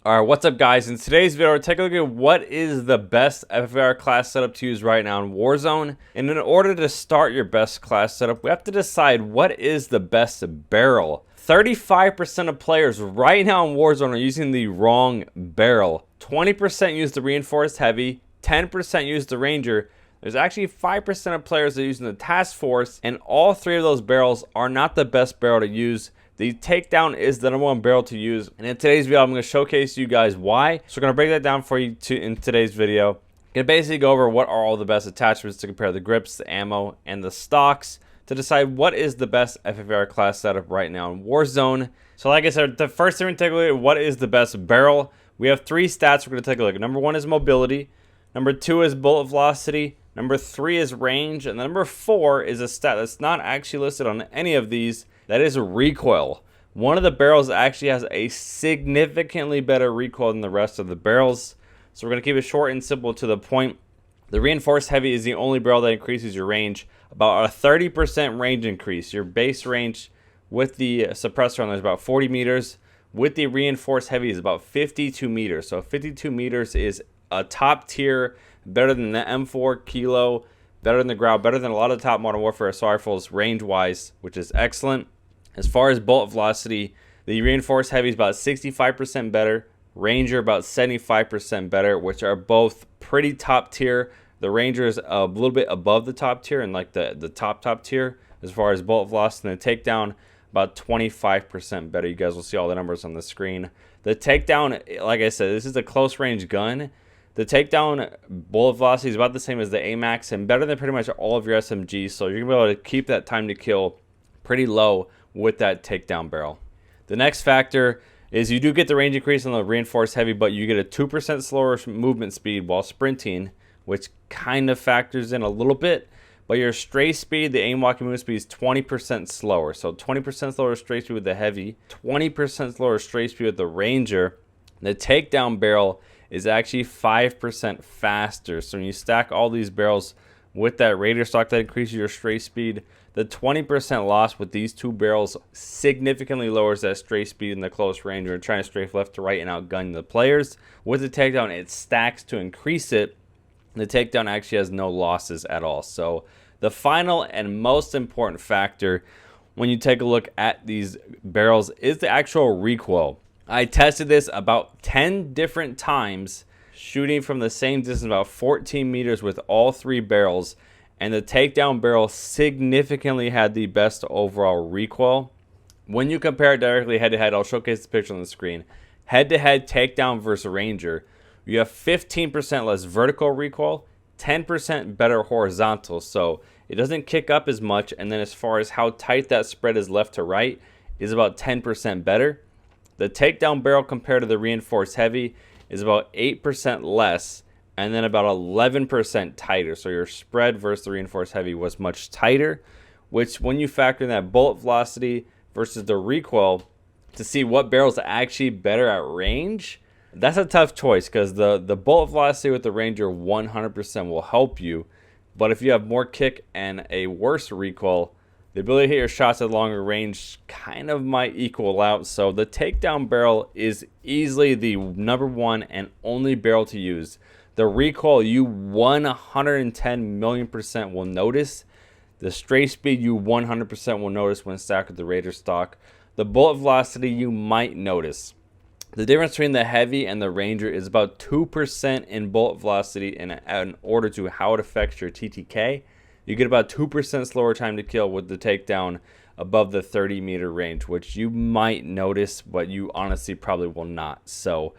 Alright, what's up guys? In today's video, we're taking a look at what is the best FFAR class setup to use right now in Warzone. And in order to start your best class setup, we have to decide what is the best barrel. 35% of players right now in Warzone are using the wrong barrel. 20% use the reinforced heavy, 10% use the ranger. There's actually 5% of players that are using the task force, and all three of those barrels are not the best barrel to use. The Takedown is the #1 barrel to use, and in today's video I'm going to showcase you guys why. So we're going to break that down for you in today's video. I'm going to basically go over what are all the best attachments to compare the grips, the ammo, and the stocks to decide what is the best FFAR class setup right now in Warzone. So like I said, the first thing we're going to take a look at what is the best barrel. We have three stats we're going to take a look at. Number 1 is mobility, number 2 is bullet velocity, number 3 is range, and number 4 is a stat that's not actually listed on any of these. That is recoil. One of the barrels actually has a significantly better recoil than the rest of the barrels. So we're going to keep it short and simple to the point. The reinforced heavy is the only barrel that increases your range. About a 30% range increase. Your base range with the suppressor on there is about 40 meters. With the reinforced heavy is about 52 meters. So 52 meters is a top tier, better than the M4 Kilo, better than the Growl, better than a lot of top Modern Warfare assault rifles range-wise, which is excellent. As far as bullet velocity, the reinforced heavy is about 65% better, Ranger about 75% better, which are both pretty top tier. The Ranger is a little bit above the top tier and like the top tier as far as bullet velocity. And the Takedown about 25% better. You guys will see all the numbers on the screen. The Takedown, like I said, this is a close range gun. The Takedown bullet velocity is about the same as the AMAX and better than pretty much all of your SMGs. So you're going to be able to keep that time to kill pretty low with that Takedown barrel. The next factor is you do get the range increase on the reinforced heavy, but you get a 2% slower movement speed while sprinting, which kind of factors in a little bit. But your stray speed, the aim walking movement speed is 20% slower. So 20% slower stray speed with the heavy, 20% slower stray speed with the Ranger. The Takedown barrel is actually 5% faster. So when you stack all these barrels with that Raider stock that increases your stray speed, the 20% loss with these two barrels significantly lowers that stray speed in the close range or trying to strafe left to right and outgun the players. With the Takedown, it stacks to increase it. The Takedown actually has no losses at all. So the final and most important factor when you take a look at these barrels is the actual recoil. I tested this about 10 different times, shooting from the same distance, about 14 meters with all three barrels, and the Takedown barrel significantly had the best overall recoil. When you compare it directly head to head, I'll showcase the picture on the screen. Head to head Takedown versus Ranger, you have 15% less vertical recoil, 10% better horizontal, so it doesn't kick up as much. And then as far as how tight that spread is left to right, is about 10% better. The Takedown barrel compared to the reinforced heavy is about 8% less, and then about 11% tighter. So your spread versus the reinforced heavy was much tighter, which when you factor in that bullet velocity versus the recoil to see what barrel's actually better at range, that's a tough choice because the bullet velocity with the Ranger 100% will help you. But if you have more kick and a worse recoil, the ability to hit your shots at longer range kind of might equal out. So the Takedown barrel is easily the #1 and only barrel to use. The recoil you 110 million% will notice. The stray speed you 100% will notice when stacked with the Raider stock. The bullet velocity you might notice. The difference between the heavy and the Ranger is about 2% in bullet velocity in order to how it affects your TTK. You get about 2% slower time to kill with the Takedown above the 30-meter range, which you might notice, but you honestly probably will not. So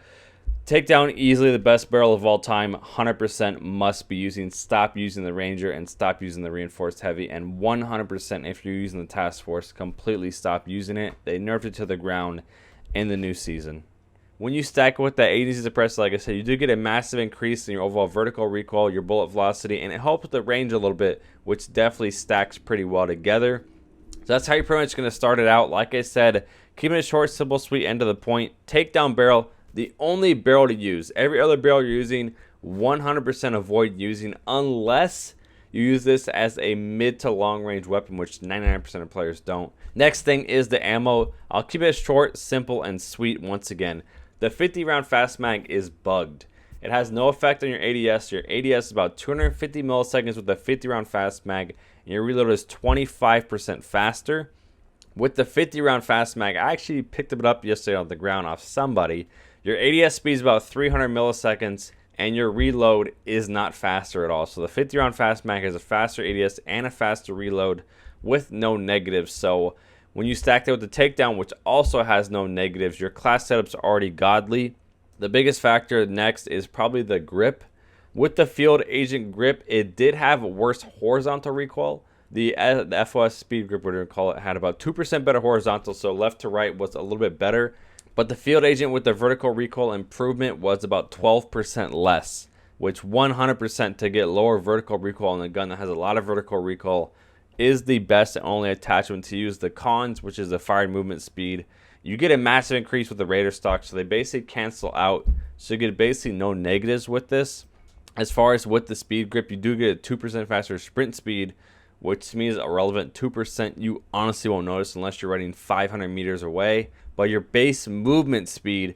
Takedown, easily the best barrel of all time, 100% must be using. Stop using the Ranger and stop using the reinforced heavy, and 100% if you're using the task force, completely stop using it. They nerfed it to the ground in the new season. When you stack with that agency suppressor, like I said, you do get a massive increase in your overall vertical recoil, your bullet velocity, and it helps with the range a little bit, which definitely stacks pretty well together. So that's how you're pretty much going to start it out. Like I said, keeping it short, simple, sweet, end to the point. Takedown barrel, the only barrel to use. Every other barrel you're using, 100% avoid using unless you use this as a mid to long range weapon, which 99% of players don't. Next thing is the ammo. I'll keep it short, simple, and sweet once again. The 50 round fast mag is bugged. It has no effect on your ADS. Your ADS is about 250 milliseconds with the 50 round fast mag, and your reload is 25% faster. With the 50 round fast mag, I actually picked it up yesterday on the ground off somebody. Your ADS speed is about 300 milliseconds, and your reload is not faster at all. So the 50 round fast mag has a faster ADS and a faster reload with no negatives. So when you stack that with the Takedown, which also has no negatives, your class setup's already godly. The biggest factor next is probably the grip. With the field agent grip, it did have worse horizontal recoil. The FOS speed grip, whatever you call it, had about 2% better horizontal, so left to right was a little bit better. But the field agent with the vertical recoil improvement was about 12% less, which 100% to get lower vertical recoil in a gun that has a lot of vertical recoil is the best and only attachment to use. The cons, which is the firing movement speed, you get a massive increase with the Raider stock, so they basically cancel out. So you get basically no negatives with this. As far as with the speed grip, you do get a 2% faster sprint speed, which to me is irrelevant. 2% you honestly won't notice unless you're running 500 meters away. But your base movement speed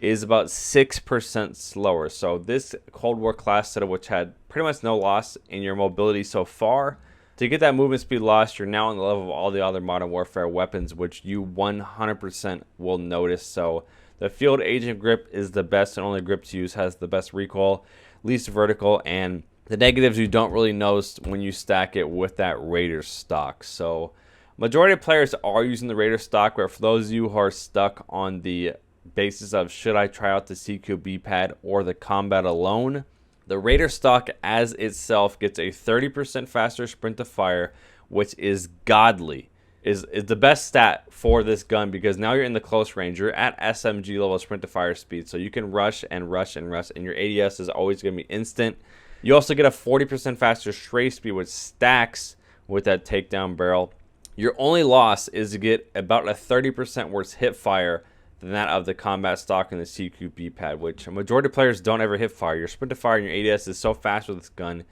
is about 6% slower. So this Cold War class setup, which had pretty much no loss in your mobility so far, to get that movement speed loss, you're now on the level of all the other Modern Warfare weapons, which you 100% will notice. So the field agent grip is the best and only grip to use, has the best recoil, least vertical, and the negatives you don't really notice when you stack it with that Raider stock. So majority of players are using the Raider stock, but for those of you who are stuck on the basis of should I try out the CQB pad or the combat alone, the Raider stock as itself gets a 30% faster sprint to fire, which is godly. Is the best stat for this gun because now you're in the close range. You're at SMG level sprint to fire speed, so you can rush and rush and rush, and your ADS is always going to be instant. You also get a 40% faster stray speed, which stacks with that takedown barrel. Your only loss is to get about a 30% worse hip fire than that of the combat stock and the CQB pad, which a majority of players don't ever hip fire. Your sprint to fire and your ADS is so fast with this gun,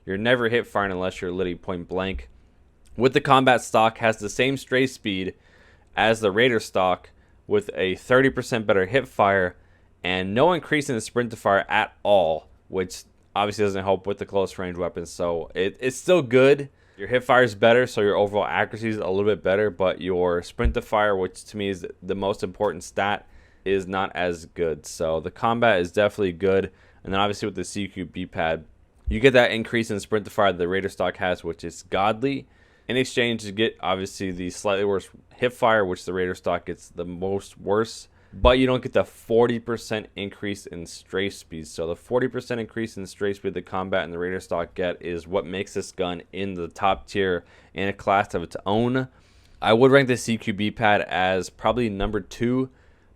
you're never hip firing unless you're literally point blank. With the combat stock, has the same stray speed as the Raider stock with a 30% better hip fire and no increase in the sprint to fire at all, which obviously doesn't help with the close range weapons. So it's still good. Your hip fire is better, so your overall accuracy is a little bit better, but your sprint to fire, which to me is the most important stat, is not as good. So the combat is definitely good. And then obviously with the CQB pad, you get that increase in sprint to fire that the Raider stock has, which is godly. In exchange, you get obviously the slightly worse hip fire, which the Raider stock gets the most worse. But you don't get the 40% increase in stray speed. So the 40% increase in stray speed the combat and the Raider stock get is what makes this gun in the top tier in a class of its own. I would rank the CQB pad as probably number 2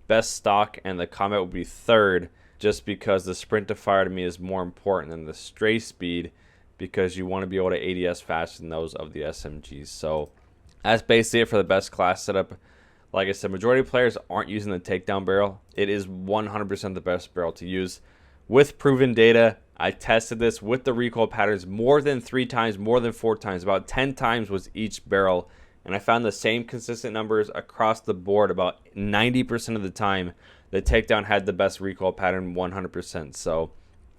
best stock, and the combat would be 3rd, just because the sprint to fire to me is more important than the stray speed, because you want to be able to ADS faster than those of the SMGs. So that's basically it for the best class setup. Like I said, majority of players aren't using the takedown barrel. It is 100% the best barrel to use. With proven data, I tested this with the recoil patterns more than 3 times, more than 4 times, about 10 times was each barrel. And I found the same consistent numbers across the board. About 90% of the time, the takedown had the best recoil pattern, 100%. So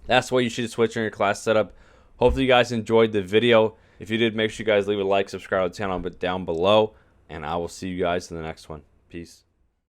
that's what you should switch in your class setup. Hopefully you guys enjoyed the video. If you did, make sure you guys leave a like, subscribe to the channel down below. And I will see you guys in the next one. Peace.